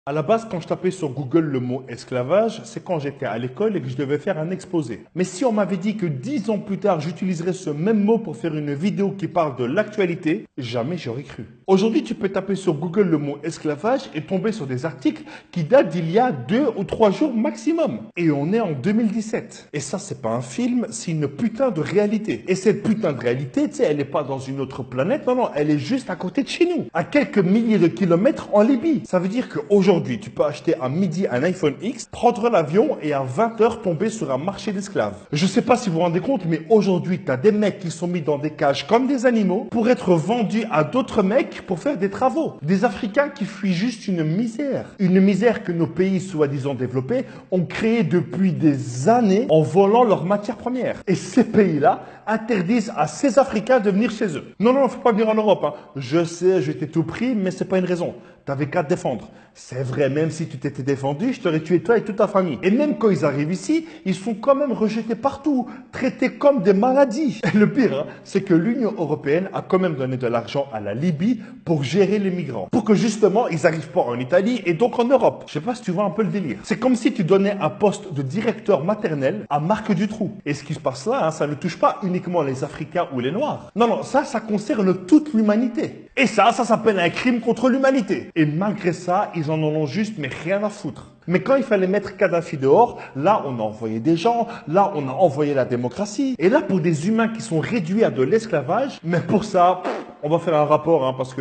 À la base, quand je tapais sur Google le mot esclavage, c'est quand j'étais à l'école et que je devais faire un exposé. Mais si on m'avait dit que 10 ans plus tard, j'utiliserais ce même mot pour faire une vidéo qui parle de l'actualité, jamais j'aurais cru. Aujourd'hui, tu peux taper sur Google le mot esclavage et tomber sur des articles qui datent d'il y a 2 ou 3 jours maximum. Et on est en 2017. Et ça, c'est pas un film, c'est une putain de réalité. Et cette putain de réalité, tu sais, elle n'est pas dans une autre planète, non, elle est juste à côté de chez nous. À quelques milliers de kilomètres en Libye. Ça veut dire qu'aujourd'hui, tu peux acheter à midi un iPhone X, prendre l'avion et à 20 h tomber sur un marché d'esclaves. Je sais pas si vous vous rendez compte, mais aujourd'hui, tu as des mecs qui sont mis dans des cages comme des animaux pour être vendus à d'autres mecs pour faire des travaux. Des Africains qui fuient juste une misère. Une misère que nos pays soi-disant développés ont créée depuis des années en volant leurs matières premières. Et ces pays-là interdisent à ces Africains de venir chez eux. Non, faut pas venir en Europe. Hein. Je sais, je t'ai tout pris, mais c'est pas une raison. T'avais qu'à te défendre. C'est vrai, même si tu t'étais défendu, je t'aurais tué toi et toute ta famille. Et même quand ils arrivent ici, ils sont quand même rejetés partout, traités comme des maladies. Et le pire, hein, c'est que l'Union européenne a quand même donné de l'argent à la Libye pour gérer les migrants. Pour que justement, ils n'arrivent pas en Italie et donc en Europe. Je sais pas si tu vois un peu le délire. C'est comme si tu donnais un poste de directeur maternel à Marc Dutroux. Et ce qui se passe là, hein, ça ne touche pas uniquement les Africains ou les Noirs. Non, ça concerne toute l'humanité. Et ça s'appelle un crime contre l'humanité. Et malgré ça, ils en ont juste mais rien à foutre. Mais quand il fallait mettre Kadhafi dehors, là on a envoyé des gens, là on a envoyé la démocratie. Et là pour des humains qui sont réduits à de l'esclavage, mais pour ça, on va faire un rapport hein, parce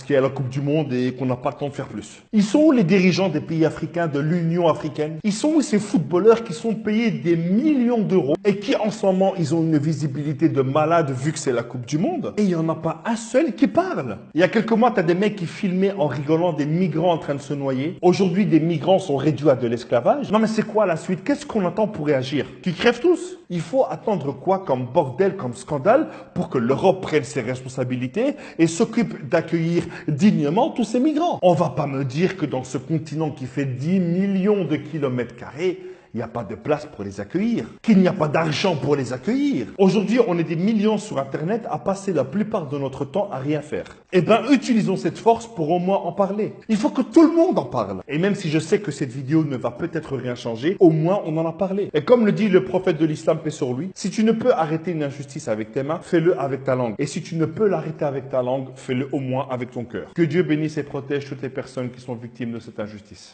qu'il y a la Coupe du Monde et qu'on n'a pas le temps de faire plus. Ils sont où les dirigeants des pays africains, de l'Union africaine? Ils sont où ces footballeurs qui sont payés des millions d'euros et qui en ce moment ils ont une visibilité de malade vu que c'est la Coupe du Monde? Et il n'y en a pas un seul qui parle. Il y a quelques mois, tu as des mecs qui filmaient en rigolant des migrants en train de se noyer. Aujourd'hui, des migrants sont réduits à de l'esclavage. Non mais c'est quoi la suite? Qu'est-ce qu'on attend pour réagir? Qu'ils crèvent tous? Il faut attendre quoi comme bordel, comme scandale pour que l'Europe prenne ses responsabilités et s'occupe d'accueillir dignement tous ces migrants? On va pas me dire que dans ce continent qui fait 10 millions de kilomètres carrés, il n'y a pas de place pour les accueillir, qu'il n'y a pas d'argent pour les accueillir. Aujourd'hui, on est des millions sur Internet à passer la plupart de notre temps à rien faire. Eh bien, utilisons cette force pour au moins en parler. Il faut que tout le monde en parle. Et même si je sais que cette vidéo ne va peut-être rien changer, au moins on en a parlé. Et comme le dit le prophète de l'islam, paix sur lui, si tu ne peux arrêter une injustice avec tes mains, fais-le avec ta langue. Et si tu ne peux l'arrêter avec ta langue, fais-le au moins avec ton cœur. Que Dieu bénisse et protège toutes les personnes qui sont victimes de cette injustice.